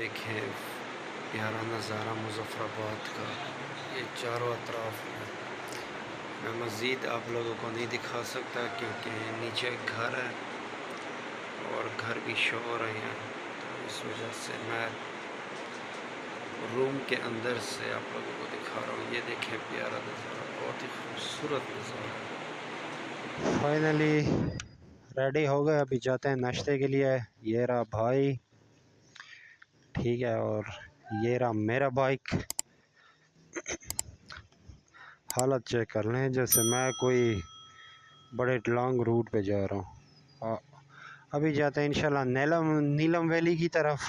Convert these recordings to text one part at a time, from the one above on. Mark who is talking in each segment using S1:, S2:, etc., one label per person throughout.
S1: देखें प्यारा नज़ारा मुज़फ़्फ़राबाद का, ये चारों अतराफ़ है। मैं मज़ीद आप लोगों को नहीं दिखा सकता क्योंकि नीचे घर है और घर भी शो हो रहे हैं, तो इस वजह से मैं रूम के अंदर से आप लोगों को दिखा रहा हूँ। ये देखें प्यारा नज़ारा, बहुत ही खूबसूरत नज़ारा।
S2: फाइनली रेडी हो गए, अभी जाते हैं नाश्ते के लिए। ये रहा भाई, ठीक है, और ये रहा मेरा बाइक। हालत चेक कर लें जैसे मैं कोई बड़े लॉन्ग रूट पे जा रहा हूँ। अभी जाते हैं इंशाल्लाह नीलम वैली की तरफ,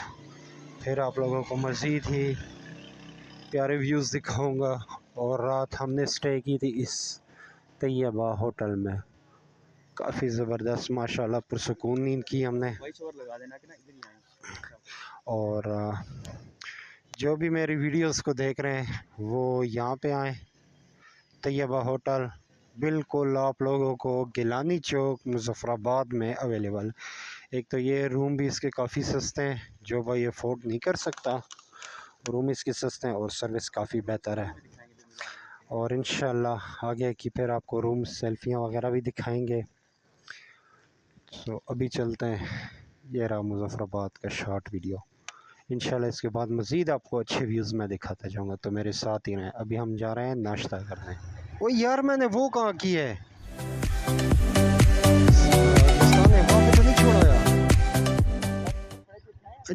S2: फिर आप लोगों को मज़ीद ही प्यारे व्यूज़ दिखाऊंगा। और रात हमने स्टे की थी इस तैयबा होटल में, काफ़ी ज़बरदस्त माशाल्लाह पुरसुकून नींद की हमने। और जो भी मेरी वीडियोस को देख रहे हैं वो यहाँ पे आएँ, तैयबा होटल बिल्कुल आप लोगों को गिलानी चौक मुज़फ़्फ़राबाद में अवेलेबल। एक तो ये रूम भी इसके काफ़ी सस्ते हैं, जो भाई अफोर्ड नहीं कर सकता रूम इसके सस्ते हैं, और सर्विस काफ़ी बेहतर है। और इंशाल्लाह आगे की फिर आपको रूम सेल्फियाँ वगैरह भी दिखाएंगे। तो अभी चलते हैं, ये रहा मुज़फ़्फ़राबाद का शॉर्ट वीडियो। इंशाल्लाह इसके बाद मज़ीद आपको अच्छे व्यूज़ में दिखाता जाऊँगा, तो मेरे साथ ही रहें। अभी हम जा रहे हैं नाश्ता करने। ओ यार, मैंने वो कहाँ की है, राजस्थान ने वहाँ पे तो नहीं छोड़ा यार।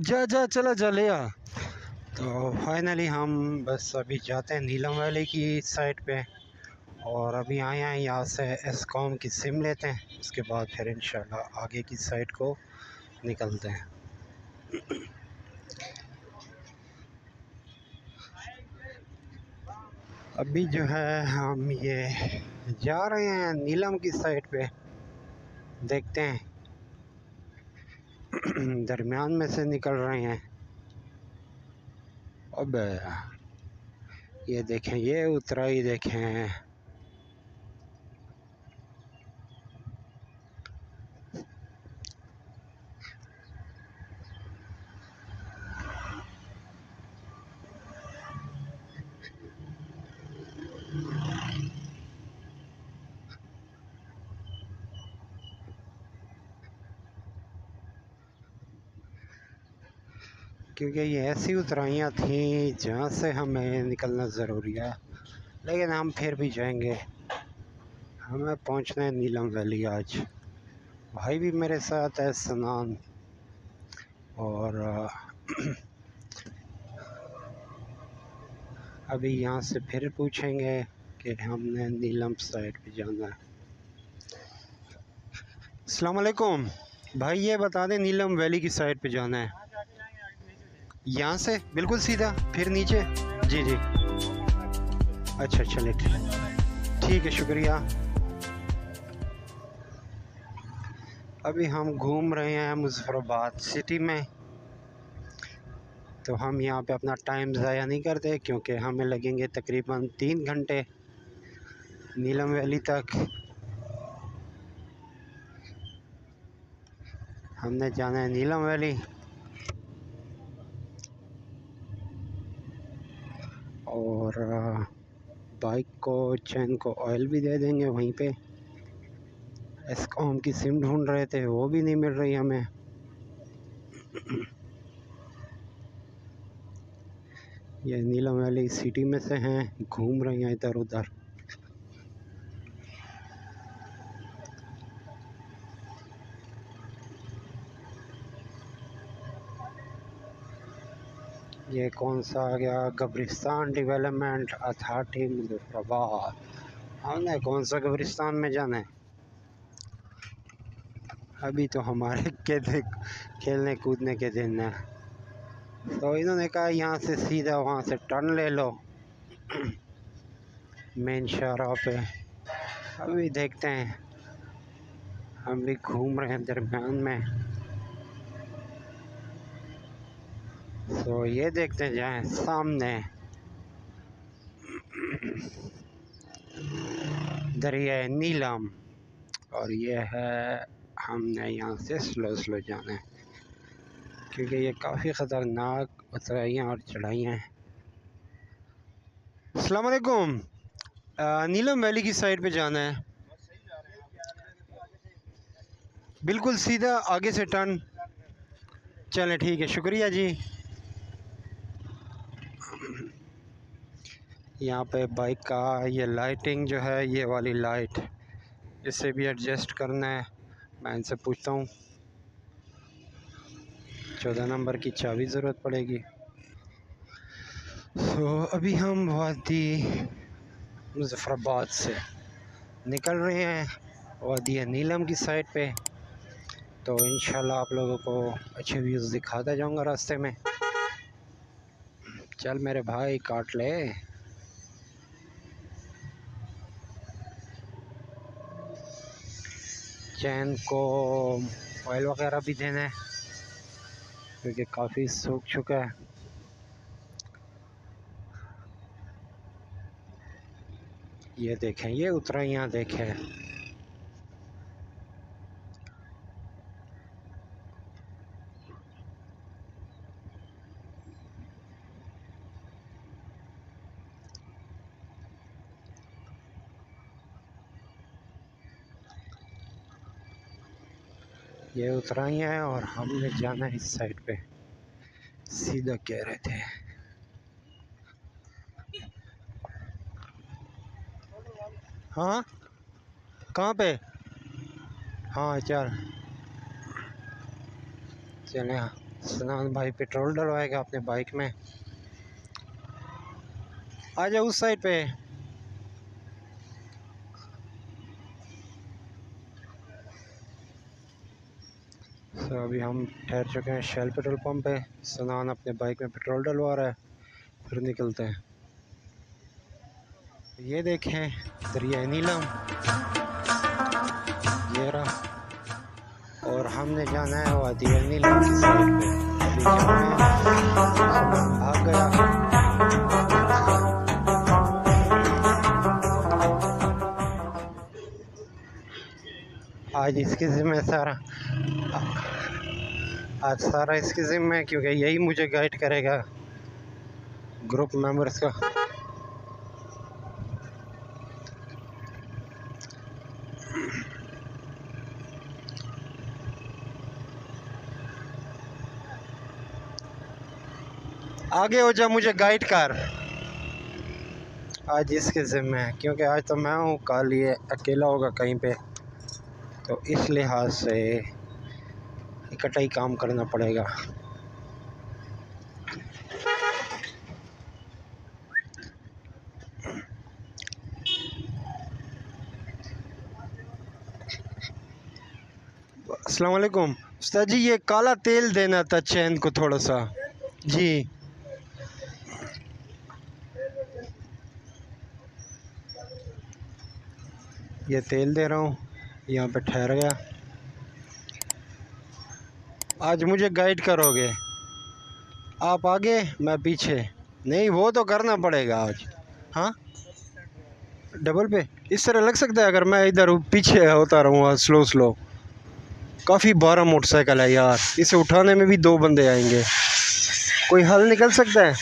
S2: जा जा चला जा ले आ। तो फाइनली हम बस अभी जाते हैं नीलम वैली की साइड पे, और अभी आए हैं यहाँ से एस्कॉम की सिम लेते हैं, उसके बाद फिर इंशाल्लाह आगे की साइड को निकलते हैं। अभी जो है हम ये जा रहे हैं नीलम की साइड पे, देखते हैं दरमियान में से निकल रहे हैं। अब ये देखें, ये उतराई देखें, क्योंकि ये ऐसी उतराइयाँ थी जहाँ से हमें निकलना ज़रूरी है, लेकिन हम फिर भी जाएंगे। हमें पहुँचना है नीलम वैली आज। भाई भी मेरे साथ है, सनान, और अभी यहाँ से फिर पूछेंगे कि हमने नीलम साइड पे जाना है। अस्सलाम वालेकुम भाई, ये बता दें नीलम वैली की साइड पे जाना है, यहाँ से बिल्कुल सीधा फिर नीचे? जी जी, अच्छा चलिए ठीक है, शुक्रिया। अभी हम घूम रहे हैं मुज़फ़्फ़राबाद सिटी में, तो हम यहाँ पे अपना टाइम ज़ाया नहीं करते, क्योंकि हमें लगेंगे तकरीबन 3 घंटे नीलम वैली तक। हमने जाना है नीलम वैली, और बाइक को चैन को ऑयल भी दे देंगे वहीं पे। एस्कॉम की सिम ढूंढ रहे थे, वो भी नहीं मिल रही हमें। ये नीलम वैली सिटी में से हैं, घूम रहे हैं इधर उधर। ये कौन सा आ गया, कब्रिस्तान डेवलपमेंट अथॉरिटी मुज़फ़्फ़राबाद। हमने कौन सा कब्रिस्तान में जाना है, अभी तो हमारे खेलने कूदने के दिन है। तो इन्होंने कहा यहाँ से सीधा वहाँ से टर्न ले लो मेन शाहराह पे। अभी देखते हैं, हम भी घूम रहे हैं दरमियान में, तो ये देखते जाएं सामने दरिया नीलम, और ये है, हमने यहाँ से स्लो स्लो जाना है क्योंकि ये काफ़ी ख़तरनाक उतराइयाँ और चढ़ाइयाँ हैं। अस्सलाम वालेकुम। नीलम वैली की साइड पे जाना है, बिल्कुल सीधा आगे से टर्न। चलें ठीक है, शुक्रिया जी। यहाँ पे बाइक का ये लाइटिंग जो है, ये वाली लाइट, इसे भी एडजस्ट करना है। मैं इनसे पूछता हूँ। 14 नंबर की चाबी ज़रूरत पड़ेगी। तो अभी हम वादी मुज़फ़्फ़राबाद से निकल रहे हैं वादी नीलम की साइड पे। तो इंशाल्लाह आप लोगों को अच्छे व्यूज़ दिखाता जाऊंगा रास्ते में। चल मेरे भाई काट ले। चैन को ऑयल वगैरह भी देना है क्योंकि काफ़ी सूख चुका है। ये देखें, ये उतराइयाँ देखें। ये उतराइयाँ हैं और हमने जाना है इस साइड पे, सीधा कह रहे थे। हाँ कहाँ पे? हाँ चल चले। सनान भाई पेट्रोल डलवाएगा अपने बाइक में। आ जाओ उस साइड पे। तो अभी हम ठहर चुके हैं शेल पेट्रोल पंप पे। सनान अपने बाइक में पेट्रोल डलवा रहा है, फिर निकलते हैं। ये देखें दरिया नीलम, ये रहा। और हमने जाना है वादी नीलम की साइड पे। अभी जा रहे हैं, सनान भाग गया। आज इसकी ज़िम्मे सारा, आज सारा इसकी ज़िम्मे है क्योंकि यही मुझे गाइड करेगा ग्रुप मेंबर्स का। आगे हो जा, मुझे गाइड कर। आज इसके ज़िम्मे है क्योंकि आज तो मैं हूँ, कल ये अकेला होगा कहीं पे, तो इस लिहाज से इकट्ठा ही काम करना पड़ेगा। अस्सलाम वालेकुम उस्ताद जी, ये काला तेल देना था चैन को थोड़ा सा जी। ये तेल दे रहा हूँ, यहाँ पे ठहर गया। आज मुझे गाइड करोगे आप, आगे मैं पीछे? नहीं वो तो करना पड़ेगा आज। हाँ डबल पे इस तरह लग सकता है अगर मैं इधर पीछे होता रहूँगा स्लो स्लो। काफ़ी भारा मोटरसाइकिल है यार, इसे उठाने में भी 2 बंदे आएंगे। कोई हल निकल सकता है?